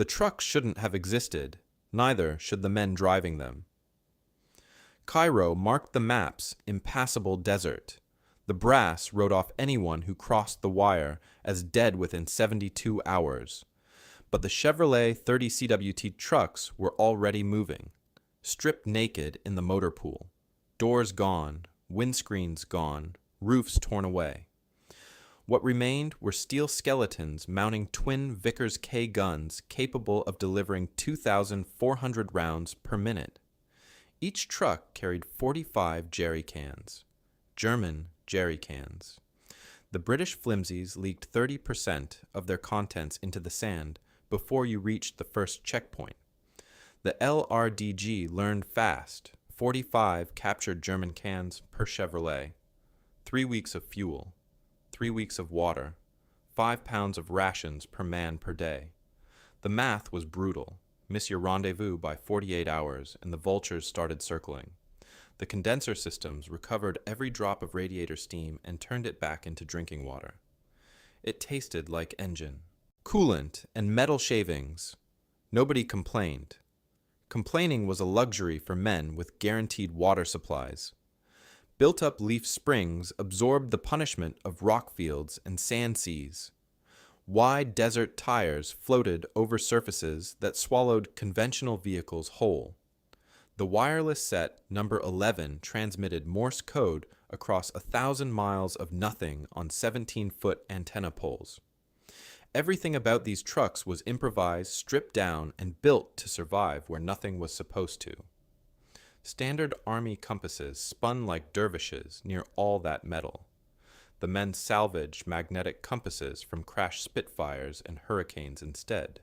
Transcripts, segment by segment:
The trucks shouldn't have existed, neither should the men driving them. Cairo marked the map's impassable desert. The brass wrote off anyone who crossed the wire as dead within 72 hours. But the Chevrolet 30 CWT trucks were already moving, stripped naked in the motor pool. Doors gone, windscreens gone, roofs torn away. What remained were steel skeletons mounting twin Vickers K guns capable of delivering 2,400 rounds per minute. Each truck carried 45 jerry cans, German jerry cans. The British flimsies leaked 30% of their contents into the sand before you reached the first checkpoint. The LRDG learned fast, 45 captured German cans per Chevrolet, 3 weeks of fuel, 3 weeks of water, 5 pounds of rations per man per day. The math was brutal. Miss your rendezvous by 48 hours, and the vultures started circling. The condenser systems recovered every drop of radiator steam and turned it back into drinking water. It tasted like engine. Coolant and metal shavings. Nobody complained. Complaining was a luxury for men with guaranteed water supplies. Built-up leaf springs absorbed the punishment of rock fields and sand seas. Wide desert tires floated over surfaces that swallowed conventional vehicles whole. The wireless set number 11 transmitted Morse code across 1,000 miles of nothing on 17-foot antenna poles. Everything about these trucks was improvised, stripped down, and built to survive where nothing was supposed to. Standard army compasses spun like dervishes near all that metal. The men salvaged magnetic compasses from crashed Spitfires and Hurricanes instead.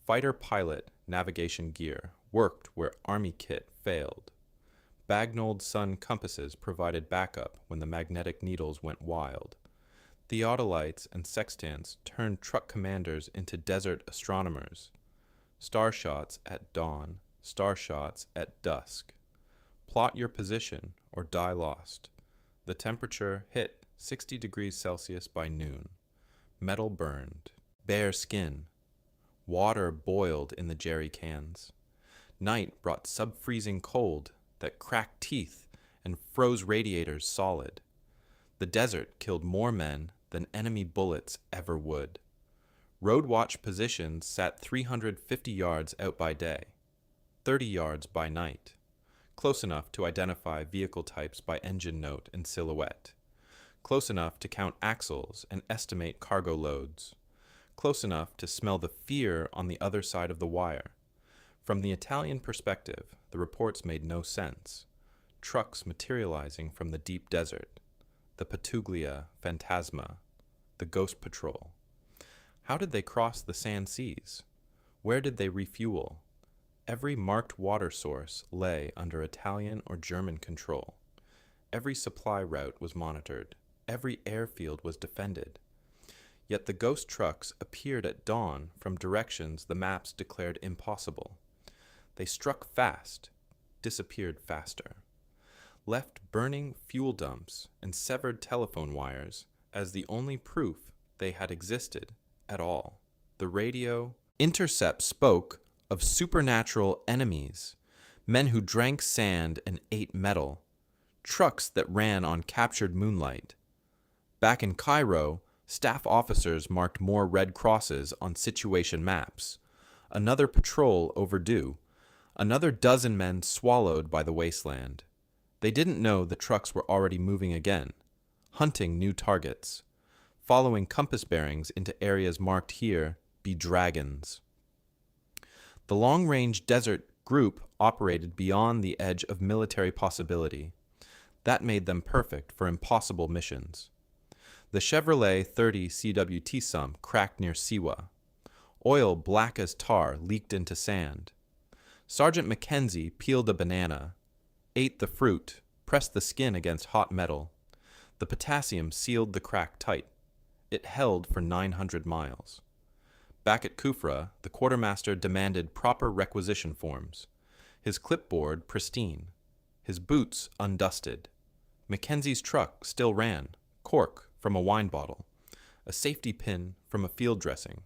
Fighter pilot navigation gear worked where Army kit failed. Bagnoled sun compasses provided backup when the magnetic needles went wild. Theodolites and sextants turned truck commanders into desert astronomers. Star shots at dawn, star shots at dusk. Plot your position or die lost. The temperature hit 60 degrees Celsius by noon. Metal burned. Bare skin. Water boiled in the jerry cans. Night brought sub-freezing cold that cracked teeth and froze radiators solid. The desert killed more men than enemy bullets ever would. Road watch positions sat 350 yards out by day, 30 yards by night, close enough to identify vehicle types by engine note and silhouette, close enough to count axles and estimate cargo loads, close enough to smell the fear on the other side of the wire. From the Italian perspective, the reports made no sense. Trucks materializing from the deep desert, the Patuglia Phantasma, the Ghost Patrol. How did they cross the sand seas? Where did they refuel? Every marked water source lay under Italian or German control. Every supply route was monitored. Every airfield was defended. Yet the ghost trucks appeared at dawn from directions the maps declared impossible. They struck fast, disappeared faster, left burning fuel dumps and severed telephone wires as the only proof they had existed at all. The radio intercept spoke of supernatural enemies, men who drank sand and ate metal, trucks that ran on captured moonlight. Back in Cairo, staff officers marked more red crosses on situation maps. Another patrol overdue. Another dozen men swallowed by the wasteland. They didn't know the trucks were already moving again, hunting new targets, following compass bearings into areas marked here be dragons. The long-range desert group operated beyond the edge of military possibility. That made them perfect for impossible missions. The Chevrolet 30 CWT sump cracked near Siwa. Oil black as tar leaked into sand. Sergeant Mackenzie peeled a banana, ate the fruit, pressed the skin against hot metal. The potassium sealed the crack tight. It held for 900 miles. Back at Kufra, the quartermaster demanded proper requisition forms. His clipboard pristine. His boots undusted. Mackenzie's truck still ran, cork from a wine bottle, a safety pin from a field dressing.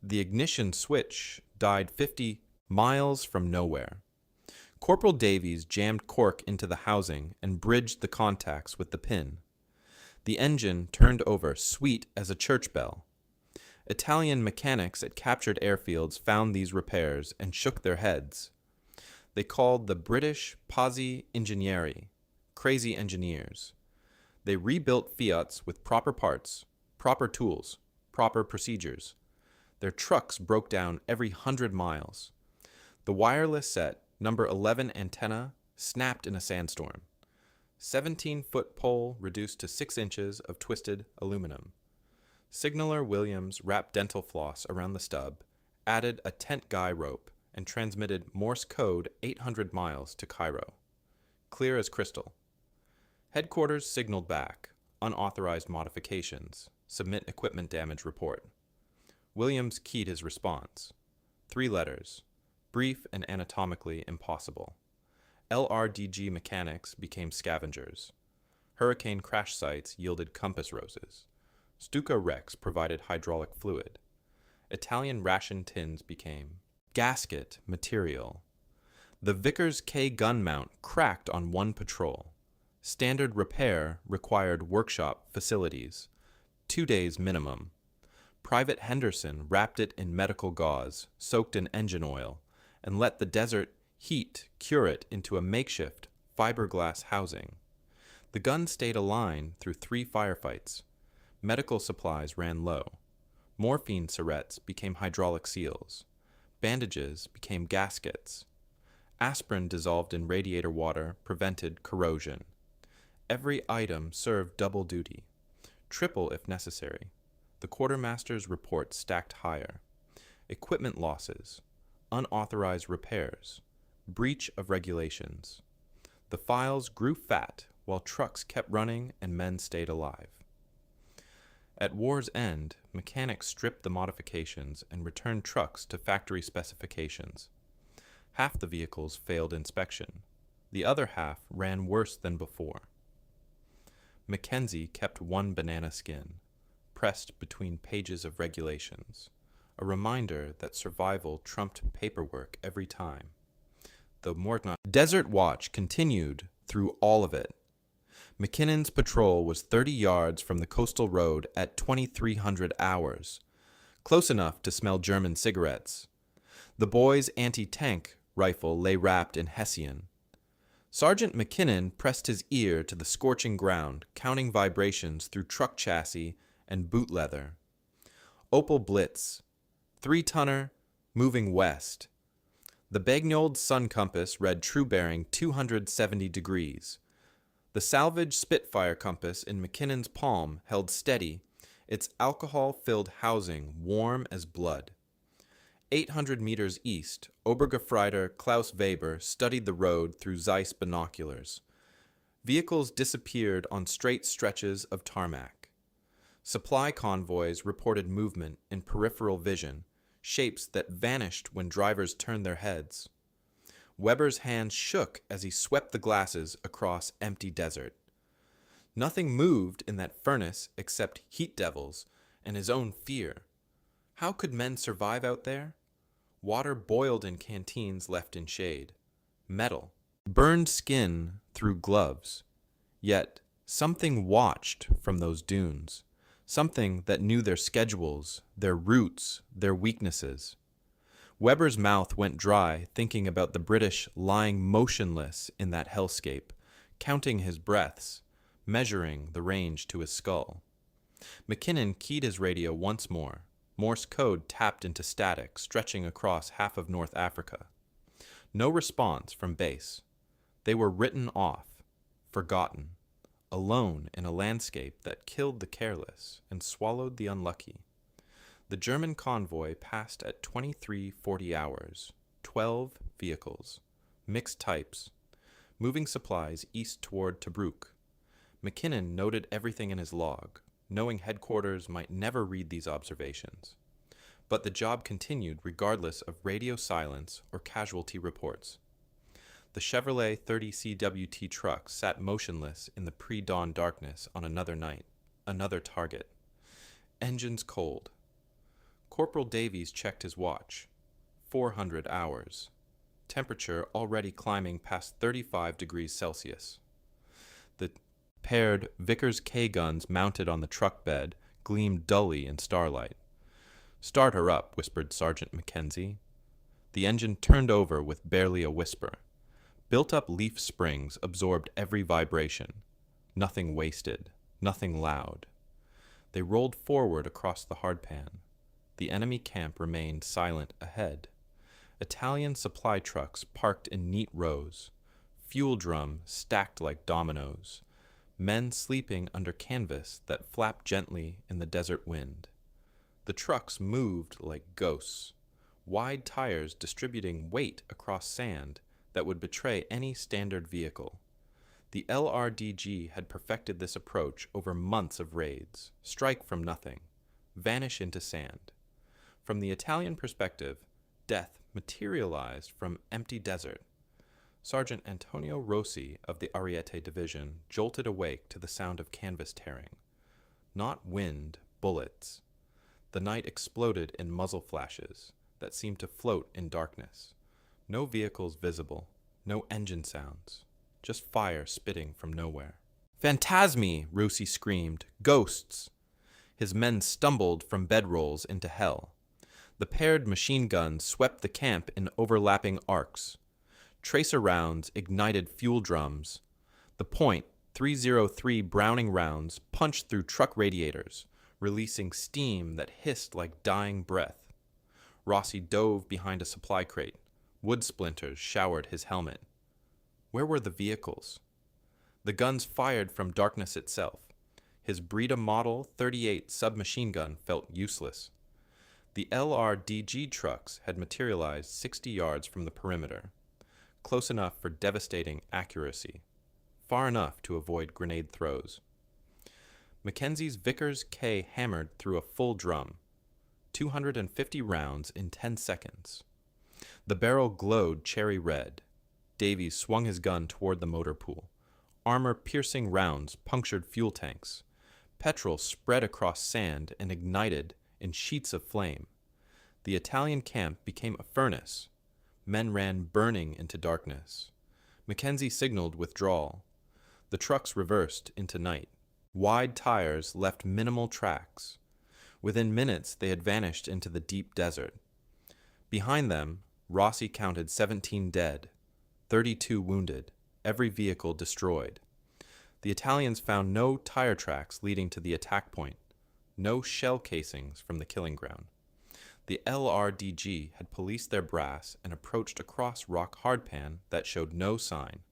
The ignition switch died 50 miles from nowhere. Corporal Davies jammed cork into the housing and bridged the contacts with the pin. The engine turned over, sweet as a church bell. Italian mechanics at captured airfields found these repairs and shook their heads. They called the British Pazzi Ingegneri, crazy engineers. They rebuilt Fiats with proper parts, proper tools, proper procedures. Their trucks broke down every 100 miles. The wireless set, number 11 antenna, snapped in a sandstorm. 17-foot pole reduced to 6 inches of twisted aluminum. Signaler Williams wrapped dental floss around the stub, added a tent guy rope, and transmitted Morse code 800 miles to Cairo. Clear as crystal. Headquarters signaled back, unauthorized modifications, submit equipment damage report. Williams keyed his response. 3 letters, brief and anatomically impossible. LRDG mechanics became scavengers. Hurricane crash sites yielded compass roses. Stuka Rex provided hydraulic fluid. Italian ration tins became gasket material. The Vickers K gun mount cracked on one patrol. Standard repair required workshop facilities. 2 days minimum. Private Henderson wrapped it in medical gauze, soaked in engine oil, and let the desert heat cure it into a makeshift fiberglass housing. The gun stayed aligned through 3 firefights. Medical supplies ran low. Morphine syrettes became hydraulic seals. Bandages became gaskets. Aspirin dissolved in radiator water prevented corrosion. Every item served double duty, triple if necessary. The quartermaster's report stacked higher. Equipment losses, unauthorized repairs, breach of regulations. The files grew fat while trucks kept running and men stayed alive. At war's end, mechanics stripped the modifications and returned trucks to factory specifications. Half the vehicles failed inspection. The other half ran worse than before. Mackenzie kept one banana skin, pressed between pages of regulations, a reminder that survival trumped paperwork every time. The Mortna Desert Watch continued through all of it. McKinnon's patrol was 30 yards from the coastal road at 2300 hours, close enough to smell German cigarettes. The boy's anti-tank rifle lay wrapped in Hessian. Sergeant McKinnon pressed his ear to the scorching ground, counting vibrations through truck chassis and boot leather. Opel Blitz, 3-tonner, moving west. The Bagnold sun compass read true bearing 270 degrees. The salvage Spitfire compass in McKinnon's palm held steady, its alcohol-filled housing warm as blood. 800 meters east, Obergefreiter Klaus Weber studied the road through Zeiss binoculars. Vehicles disappeared on straight stretches of tarmac. Supply convoys reported movement in peripheral vision, shapes that vanished when drivers turned their heads. Weber's hands shook as he swept the glasses across empty desert. Nothing moved in that furnace except heat devils and his own fear. How could men survive out there? Water boiled in canteens left in shade. Metal. Burned skin through gloves. Yet something watched from those dunes. Something that knew their schedules, their routes, their weaknesses. Weber's mouth went dry thinking about the British lying motionless in that hellscape, counting his breaths, measuring the range to his skull. McKinnon keyed his radio once more. Morse code tapped into static, stretching across half of North Africa. No response from base. They were written off, forgotten, alone in a landscape that killed the careless and swallowed the unlucky. The German convoy passed at 23:40 hours, 12 vehicles, mixed types, moving supplies east toward Tobruk. McKinnon noted everything in his log, knowing headquarters might never read these observations. But the job continued regardless of radio silence or casualty reports. The Chevrolet 30 CWT truck sat motionless in the pre-dawn darkness on another night, another target. Engines cold. Corporal Davies checked his watch. 400 hours. Temperature already climbing past 35 degrees Celsius. The paired Vickers K guns mounted on the truck bed gleamed dully in starlight. "Start her up," whispered Sergeant Mackenzie. The engine turned over with barely a whisper. Built-up leaf springs absorbed every vibration. Nothing wasted, nothing loud. They rolled forward across the hardpan. The enemy camp remained silent ahead. Italian supply trucks parked in neat rows. Fuel drums stacked like dominoes. Men sleeping under canvas that flapped gently in the desert wind. The trucks moved like ghosts. Wide tires distributing weight across sand that would betray any standard vehicle. The LRDG had perfected this approach over months of raids. Strike from nothing. Vanish into sand. From the Italian perspective, death materialized from empty desert. Sergeant Antonio Rossi of the Ariete Division jolted awake to the sound of canvas tearing. Not wind, bullets. The night exploded in muzzle flashes that seemed to float in darkness. No vehicles visible, no engine sounds, just fire spitting from nowhere. "Phantasmi!" Rossi screamed. "Ghosts!" His men stumbled from bedrolls into hell. The paired machine guns swept the camp in overlapping arcs. Tracer rounds ignited fuel drums. The .303 Browning rounds punched through truck radiators, releasing steam that hissed like dying breath. Rossi dove behind a supply crate. Wood splinters showered his helmet. Where were the vehicles? The guns fired from darkness itself. His Breda Model 38 submachine gun felt useless. The LRDG trucks had materialized 60 yards from the perimeter, close enough for devastating accuracy, far enough to avoid grenade throws. Mackenzie's Vickers K hammered through a full drum, 250 rounds in 10 seconds. The barrel glowed cherry red. Davies swung his gun toward the motor pool. Armor-piercing rounds punctured fuel tanks. Petrol spread across sand and ignited in sheets of flame. The Italian camp became a furnace. Men ran burning into darkness. Mackenzie signaled withdrawal. The trucks reversed into night. Wide tires left minimal tracks. Within minutes, they had vanished into the deep desert. Behind them, Rossi counted 17 dead, 32 wounded, every vehicle destroyed. The Italians found no tire tracks leading to the attack point, no shell casings from the killing ground. The LRDG had policed their brass and approached a cross-rock hardpan that showed no sign.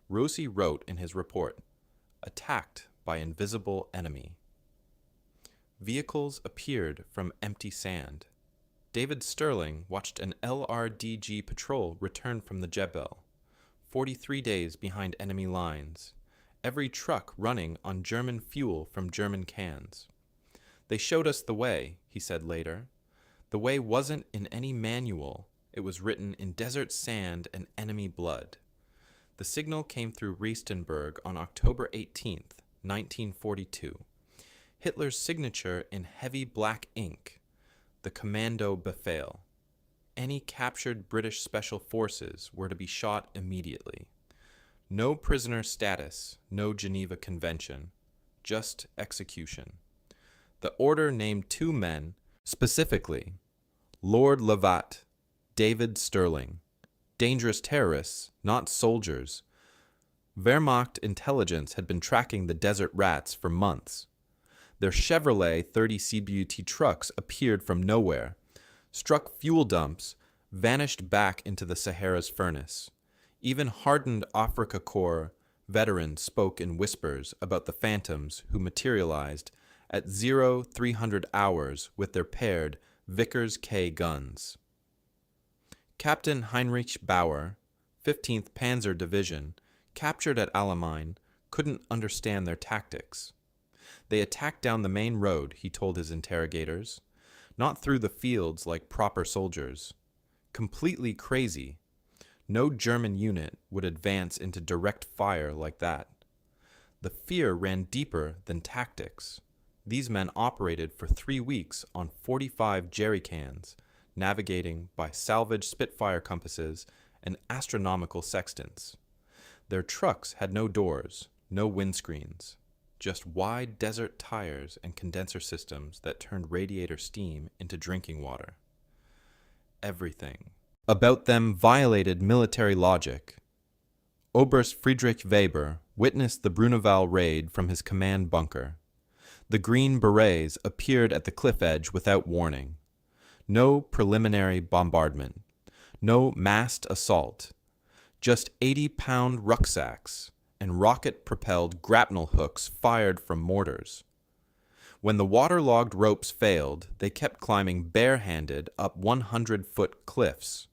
Rossi wrote in his report, "Attacked by invisible enemy." Vehicles appeared from empty sand. David Sterling watched an LRDG patrol return from the Jebel, 43 days behind enemy lines, every truck running on German fuel from German cans. "They showed us the way," he said later. "The way wasn't in any manual. It was written in desert sand and enemy blood." The signal came through Riestenberg on October 18th, 1942. Hitler's signature in heavy black ink, the Commando Befehl. Any captured British special forces were to be shot immediately. No prisoner status, no Geneva Convention, just execution. The order named 2 men, specifically, Lord Lovat, David Sterling, dangerous terrorists, not soldiers. Wehrmacht intelligence had been tracking the desert rats for months. Their Chevrolet 30 CBUT trucks appeared from nowhere, struck fuel dumps, vanished back into the Sahara's furnace. Even hardened Afrika Korps veterans spoke in whispers about the phantoms who materialized at 0300 hours with their paired Vickers K guns. Captain Heinrich Bauer, 15th Panzer Division, captured at Alamein, couldn't understand their tactics. They attacked down the main road, he told his interrogators, not through the fields like proper soldiers. Completely crazy. No German unit would advance into direct fire like that. The fear ran deeper than tactics. These men operated for 3 weeks on 45 jerry cans, navigating by salvaged Spitfire compasses and astronomical sextants. Their trucks had no doors, no windscreens, just wide desert tires and condenser systems that turned radiator steam into drinking water. Everything about them violated military logic. Oberst Friedrich Weber witnessed the Bruneval raid from his command bunker. The Green Berets appeared at the cliff edge without warning. No preliminary bombardment. No massed assault. Just 80-pound rucksacks and rocket-propelled grapnel hooks fired from mortars. When the waterlogged ropes failed, they kept climbing barehanded up 100-foot cliffs.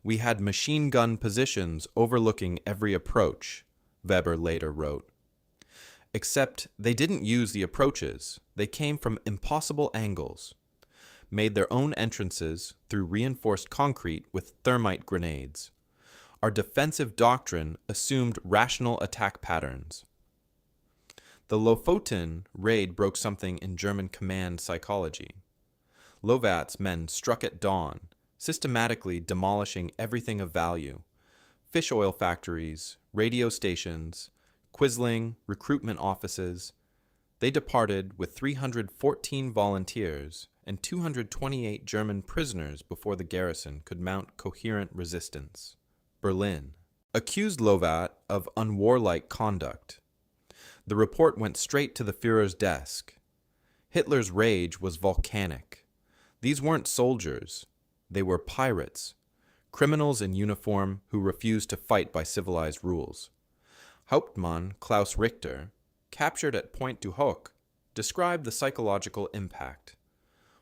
We had machine gun positions overlooking every approach, Weber later wrote. Except they didn't use the approaches. They came from impossible angles, made their own entrances through reinforced concrete with thermite grenades. Our defensive doctrine assumed rational attack patterns. The Lofoten raid broke something in German command psychology. Lovat's men struck at dawn, systematically demolishing everything of value: fish oil factories, radio stations, Quisling recruitment offices. They departed with 314 volunteers and 228 German prisoners before the garrison could mount coherent resistance. Berlin accused Lovat of unwarlike conduct. The report went straight to the Führer's desk. Hitler's rage was volcanic. These weren't soldiers. They were pirates, criminals in uniform who refused to fight by civilized rules. Hauptmann Klaus Richter, captured at Pointe du Hoc, described the psychological impact.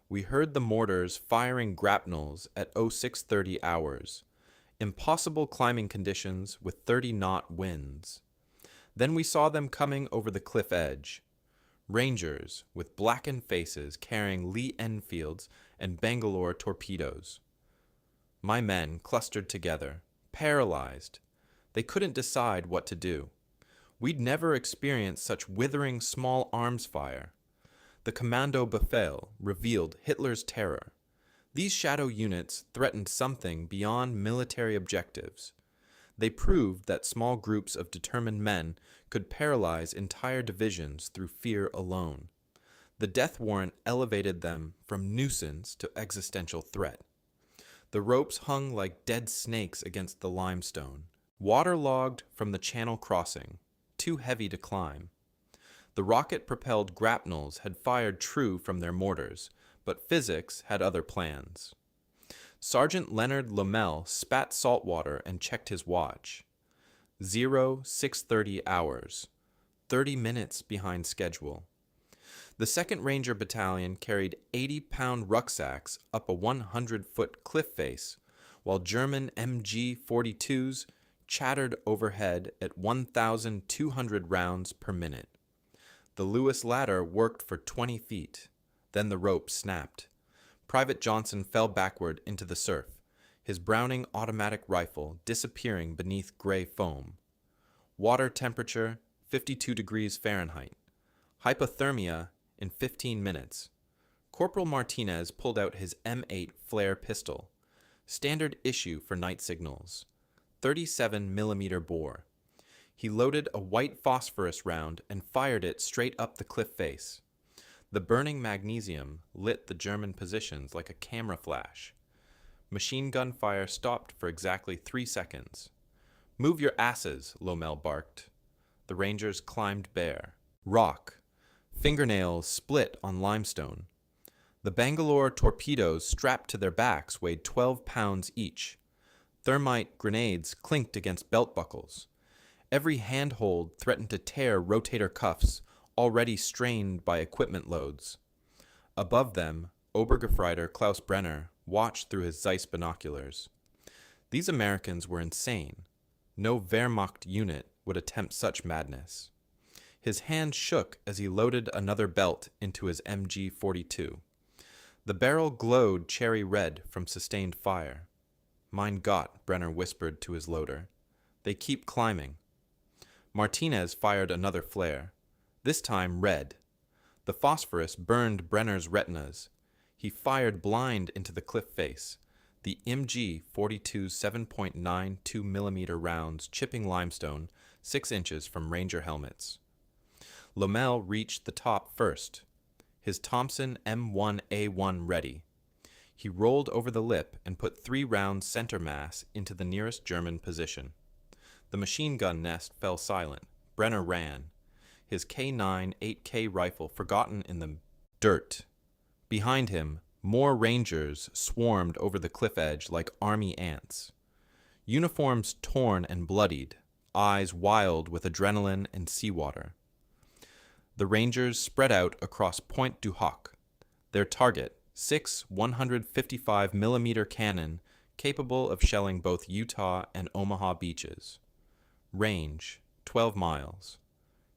We heard the mortars firing grapnels at 0630 hours, impossible climbing conditions with 30-knot winds. Then we saw them coming over the cliff edge, Rangers with blackened faces carrying Lee Enfields and Bangalore torpedoes. My men clustered together, paralyzed. They couldn't decide what to do. We'd never experienced such withering small arms fire. The Kommando Befehl revealed Hitler's terror. These shadow units threatened something beyond military objectives. They proved that small groups of determined men could paralyze entire divisions through fear alone. The death warrant elevated them from nuisance to existential threat. The ropes hung like dead snakes against the limestone, waterlogged from the channel crossing, too heavy to climb. The rocket-propelled grapnels had fired true from their mortars, but physics had other plans. Sergeant Leonard Lommel spat salt water and checked his watch. 0630 hours, 30 minutes behind schedule. The 2nd Ranger Battalion carried 80-pound rucksacks up a 100-foot cliff face, while German MG-42s chattered overhead at 1,200 rounds per minute. The Lewis ladder worked for 20 feet. Then the rope snapped. Private Johnson fell backward into the surf, his Browning automatic rifle disappearing beneath gray foam. Water temperature, 52 degrees Fahrenheit. Hypothermia in 15 minutes. Corporal Martinez pulled out his M8 flare pistol, standard issue for night signals, 37mm bore. He loaded a white phosphorus round and fired it straight up the cliff face. The burning magnesium lit the German positions like a camera flash. Machine gun fire stopped for exactly 3 seconds. "Move your asses," Lommel barked. The Rangers climbed bare. Rock. Fingernails split on limestone. The Bangalore torpedoes strapped to their backs weighed 12 pounds each. Thermite grenades clinked against belt buckles. Every handhold threatened to tear rotator cuffs, already strained by equipment loads. Above them, Obergefreiter Klaus Brenner watched through his Zeiss binoculars. These Americans were insane. No Wehrmacht unit would attempt such madness. His hand shook as he loaded another belt into his MG-42. The barrel glowed cherry red from sustained fire. "Mein Gott," Brenner whispered to his loader. "They keep climbing." Martinez fired another flare, this time red. The phosphorus burned Brenner's retinas. He fired blind into the cliff face, the MG-42 7.92 millimeter rounds chipping limestone 6 inches from Ranger helmets. Lommel reached the top first, his Thompson M1A1 ready. He rolled over the lip and put 3 rounds center mass into the nearest German position. The machine gun nest fell silent. Brenner ran, his K9 8K rifle forgotten in the dirt. Behind him, more Rangers swarmed over the cliff edge like army ants. Uniforms torn and bloodied, eyes wild with adrenaline and seawater. The Rangers spread out across Point du Hoc. Their target, 6 155 millimeter cannon capable of shelling both Utah and Omaha beaches. Range, 12 miles.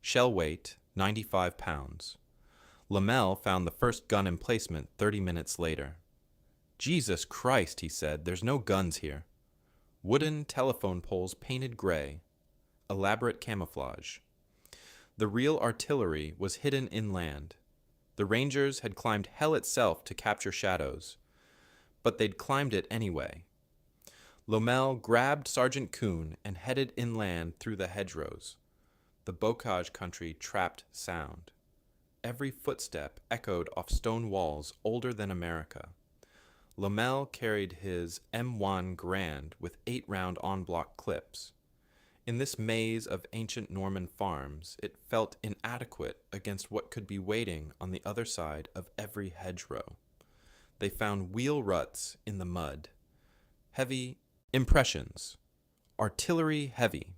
Shell weight, 95 pounds. Lommel found the first gun emplacement 30 minutes later. "Jesus Christ," he said, "there's no guns here." Wooden telephone poles painted gray. Elaborate camouflage. The real artillery was hidden inland. The Rangers had climbed hell itself to capture shadows, but they'd climbed it anyway. Lommel grabbed Sergeant Kuhn and headed inland through the hedgerows. The bocage country trapped sound. Every footstep echoed off stone walls older than America. Lommel carried his M1 Grand with 8-round en-bloc clips. In this maze of ancient Norman farms, it felt inadequate against what could be waiting on the other side of every hedgerow. They found wheel ruts in the mud. Heavy impressions. Artillery heavy.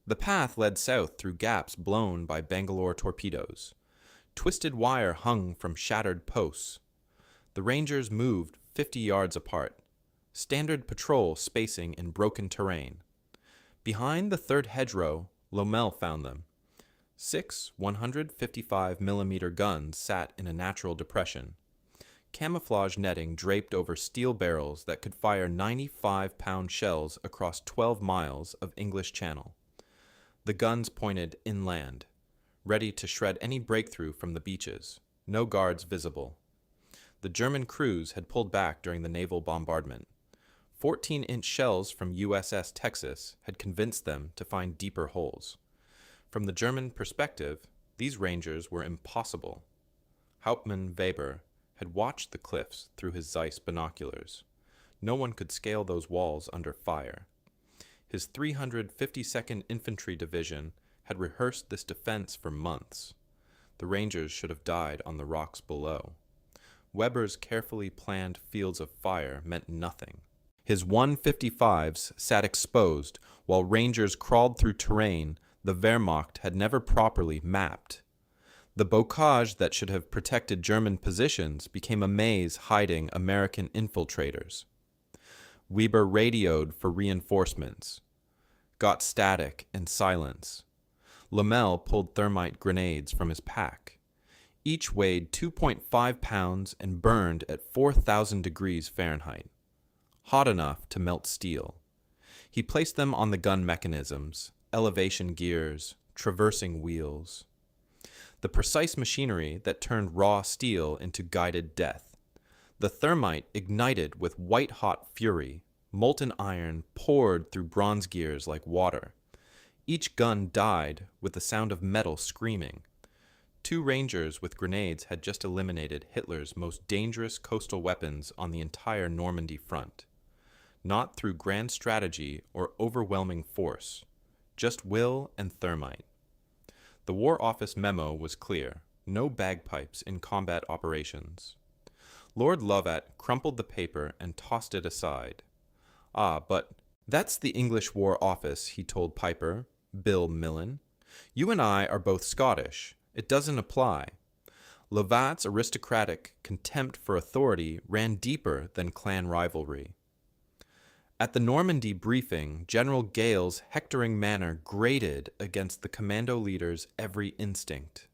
The path led south through gaps blown by Bangalore torpedoes. Twisted wire hung from shattered posts. The Rangers moved 50 yards apart, standard patrol spacing in broken terrain. Behind the third hedgerow, Lommel found them. 6 155 millimeter guns sat in a natural depression. Camouflage netting draped over steel barrels that could fire 95-pound shells across 12 miles of English Channel. The guns pointed inland, ready to shred any breakthrough from the beaches. No guards visible. The German crews had pulled back during the naval bombardment. 14-inch shells from USS Texas had convinced them to find deeper holes. From the German perspective, these Rangers were impossible. Hauptmann Weber had watched the cliffs through his Zeiss binoculars. No one could scale those walls under fire. His 352nd Infantry Division had rehearsed this defense for months. The Rangers should have died on the rocks below. Weber's carefully planned fields of fire meant nothing. His 155s sat exposed while Rangers crawled through terrain the Wehrmacht had never properly mapped. The bocage that should have protected German positions became a maze hiding American infiltrators. Weber radioed for reinforcements, got static and silence. Lommel pulled thermite grenades from his pack. Each weighed 2.5 pounds and burned at 4,000 degrees Fahrenheit, hot enough to melt steel. He placed them on the gun mechanisms, elevation gears, traversing wheels. The precise machinery that turned raw steel into guided death. The thermite ignited with white-hot fury. Molten iron poured through bronze gears like water. Each gun died with the sound of metal screaming. 2 Rangers with grenades had just eliminated Hitler's most dangerous coastal weapons on the entire Normandy front. Not through grand strategy or overwhelming force, just will and thermite. The War Office memo was clear: no bagpipes in combat operations. Lord Lovat crumpled the paper and tossed it aside. "Ah, but that's the English War Office," he told Piper, Bill Millen. "You and I are both Scottish. It doesn't apply." Lovat's aristocratic contempt for authority ran deeper than clan rivalry. At the Normandy briefing, General Gale's hectoring manner grated against the commando leader's every instinct.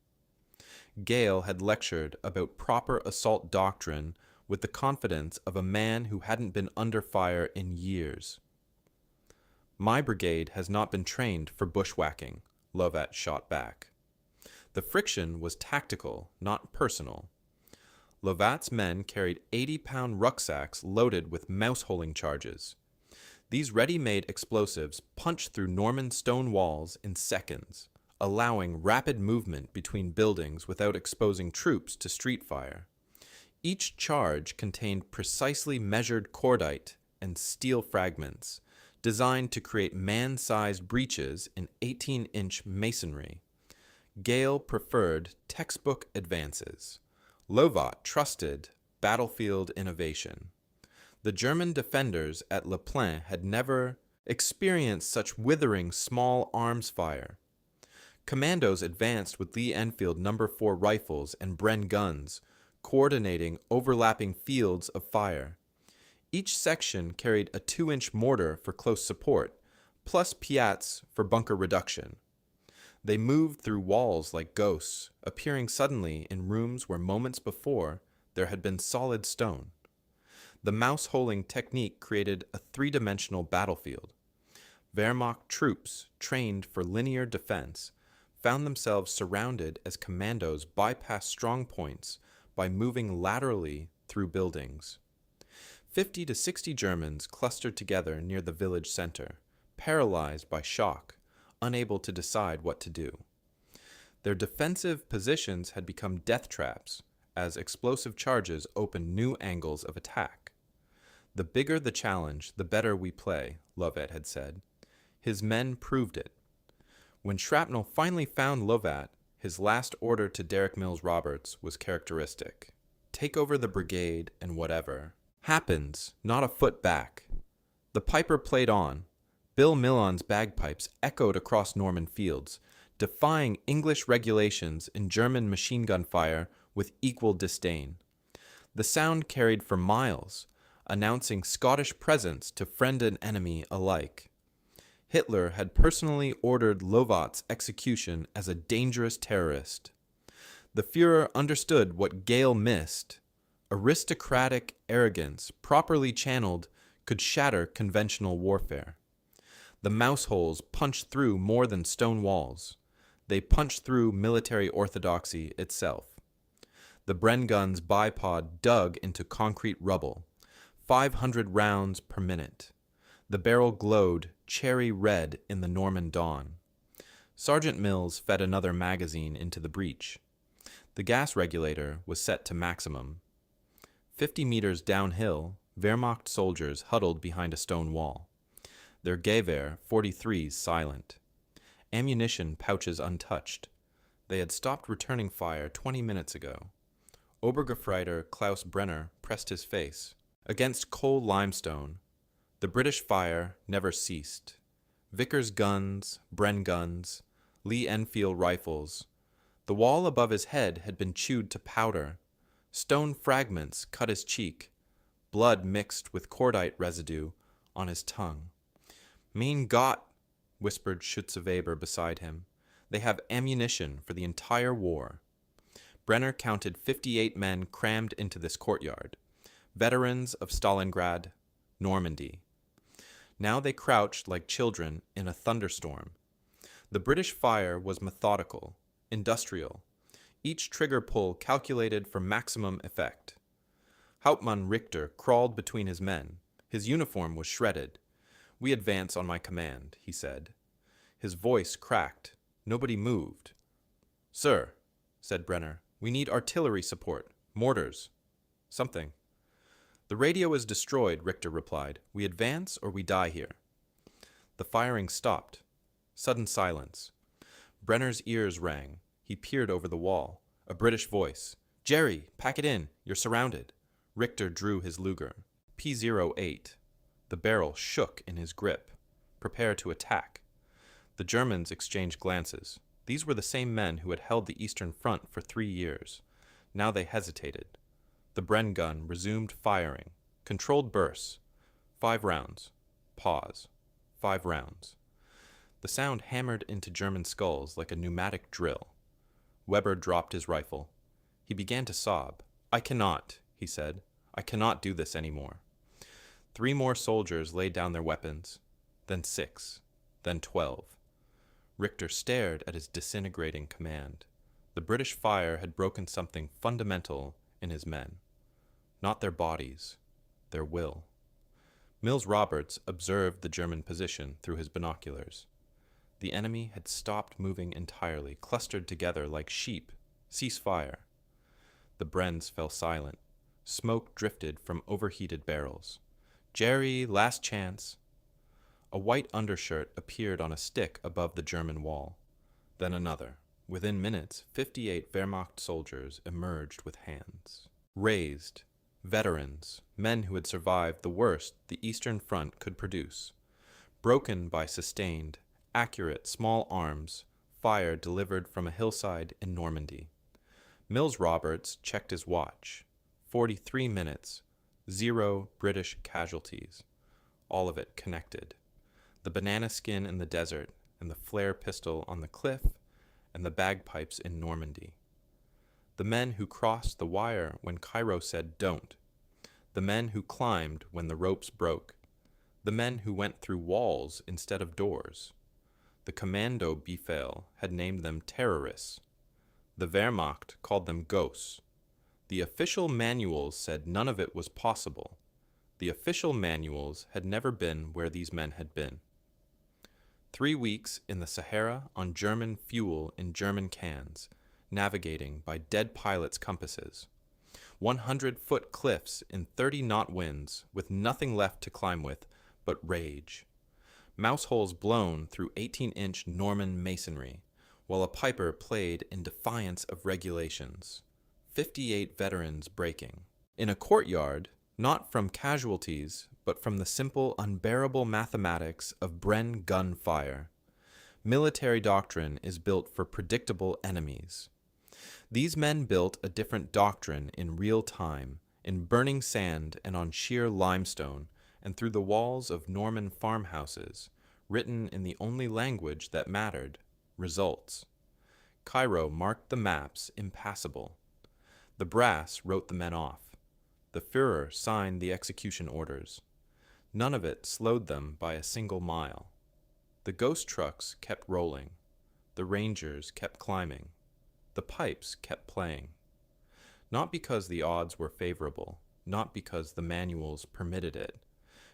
Gale had lectured about proper assault doctrine with the confidence of a man who hadn't been under fire in years. "My brigade has not been trained for bushwhacking," Lovat shot back. The friction was tactical, not personal. Lovat's men carried 80-pound rucksacks loaded with mouse-holing charges. These ready-made explosives punched through Norman stone walls in seconds, allowing rapid movement between buildings without exposing troops to street fire. Each charge contained precisely measured cordite and steel fragments, designed to create man-sized breaches in 18-inch masonry. Gale preferred textbook advances. Lovat trusted battlefield innovation. The German defenders at Le Plain had never experienced such withering small arms fire. Commandos advanced with Lee Enfield No. 4 rifles and Bren guns, coordinating overlapping fields of fire. Each section carried a 2-inch mortar for close support, plus piats for bunker reduction. They moved through walls like ghosts, appearing suddenly in rooms where moments before there had been solid stone. The mouse-holing technique created a three-dimensional battlefield. Wehrmacht troops, trained for linear defense, found themselves surrounded as commandos bypassed strong points by moving laterally through buildings. 50 to 60 Germans clustered together near the village center, paralyzed by shock, unable to decide what to do. Their defensive positions had become death traps as explosive charges opened new angles of attack. The bigger the challenge, the better we play, Lovat had said. His men proved it. When shrapnel finally found Lovat, his last order to Derek Mills Roberts was characteristic. Take over the brigade and whatever happens, not a foot back. The piper played on. Bill Millon's bagpipes echoed across Norman fields, defying English regulations and German machine gun fire with equal disdain. The sound carried for miles, announcing Scottish presence to friend and enemy alike. Hitler had personally ordered Lovat's execution as a dangerous terrorist. The Führer understood what Gale missed. Aristocratic arrogance, properly channeled, could shatter conventional warfare. The mouse holes punched through more than stone walls. They punched through military orthodoxy itself. The Bren guns bipod dug into concrete rubble, 500 rounds per minute. The barrel glowed cherry red in the Norman dawn. Sergeant Mills fed another magazine into the breach. The gas regulator was set to maximum. 50 meters downhill, Wehrmacht soldiers huddled behind a stone wall. Their Gewehr 43s silent. Ammunition pouches untouched. They had stopped returning fire 20 minutes ago. Obergefreiter Klaus Brenner pressed his face. Against coal limestone, the British fire never ceased. Vickers guns, Bren guns, Lee Enfield rifles. The wall above his head had been chewed to powder. Stone fragments cut his cheek. Blood mixed with cordite residue on his tongue. Mein Gott, whispered Schütze-Weber beside him. They have ammunition for the entire war. Brenner counted 58 men crammed into this courtyard. Veterans of Stalingrad, Normandy. Now they crouched like children in a thunderstorm. The British fire was methodical, industrial, each trigger pull calculated for maximum effect. Hauptmann Richter crawled between his men. His uniform was shredded. "We advance on my command," he said. His voice cracked. Nobody moved. "Sir," said Brenner, "we need artillery support, mortars, something." "The radio is destroyed," Richter replied. "We advance or we die here." The firing stopped. Sudden silence. Brenner's ears rang. He peered over the wall. A British voice. "Jerry, pack it in. You're surrounded." Richter drew his Luger. P08. The barrel shook in his grip. Prepare to attack. The Germans exchanged glances. These were the same men who had held the Eastern Front for 3 years. Now they hesitated. The Bren gun resumed firing. Controlled bursts. 5 rounds. Pause. 5 rounds. The sound hammered into German skulls like a pneumatic drill. Weber dropped his rifle. He began to sob. "I cannot," he said. "I cannot do this anymore." 3 more soldiers laid down their weapons. Then 6. Then 12. Richter stared at his disintegrating command. The British fire had broken something fundamental in his men. Not their bodies, their will. Mills Roberts observed the German position through his binoculars. The enemy had stopped moving entirely, clustered together like sheep. Cease fire. The Brens fell silent. Smoke drifted from overheated barrels. Jerry, last chance. A white undershirt appeared on a stick above the German wall. Then another. Within minutes, 58 Wehrmacht soldiers emerged with hands raised. Veterans, men who had survived the worst the Eastern Front could produce. Broken by sustained, accurate small arms, fire delivered from a hillside in Normandy. Mills Roberts checked his watch. 43 minutes, 0 British casualties. All of it connected. The banana skin in the desert, and the flare pistol on the cliff, and the bagpipes in Normandy. The men who crossed the wire when Cairo said don't. The men who climbed when the ropes broke. The men who went through walls instead of doors. The Kommando Befehl had named them terrorists. The Wehrmacht called them ghosts. The official manuals said none of it was possible. The official manuals had never been where these men had been. 3 weeks in the Sahara on German fuel in German cans, navigating by dead pilots' compasses. 100-foot cliffs in 30-knot winds with nothing left to climb with but rage. Mouse holes blown through 18-inch Norman masonry, while a piper played in defiance of regulations. 58 veterans breaking. In a courtyard, not from casualties, but from the simple, unbearable mathematics of Bren gunfire. Military doctrine is built for predictable enemies. These men built a different doctrine in real time, in burning sand and on sheer limestone, and through the walls of Norman farmhouses, written in the only language that mattered, results. Cairo marked the maps impassable. The brass wrote the men off. The Führer signed the execution orders. None of it slowed them by a single mile. The ghost trucks kept rolling. The Rangers kept climbing. The pipes kept playing. Not because the odds were favorable, not because the manuals permitted it,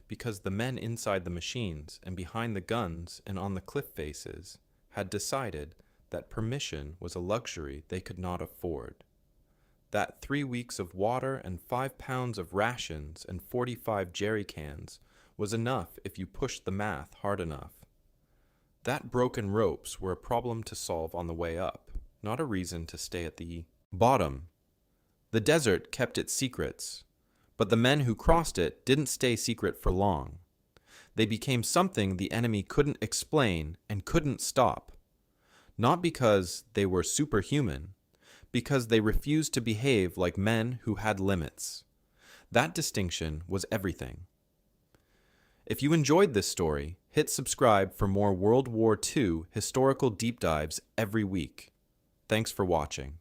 because the men inside the machines and behind the guns and on the cliff faces had decided that permission was a luxury they could not afford. That 3 weeks of water and 5 pounds of rations and 45 jerry cans was enough if you pushed the math hard enough. That broken ropes were a problem to solve on the way up, not a reason to stay at the bottom. The desert kept its secrets, but the men who crossed it didn't stay secret for long. They became something the enemy couldn't explain and couldn't stop. Not because they were superhuman, because they refused to behave like men who had limits. That distinction was everything. If you enjoyed this story, hit subscribe for more World War II historical deep dives every week. Thanks for watching.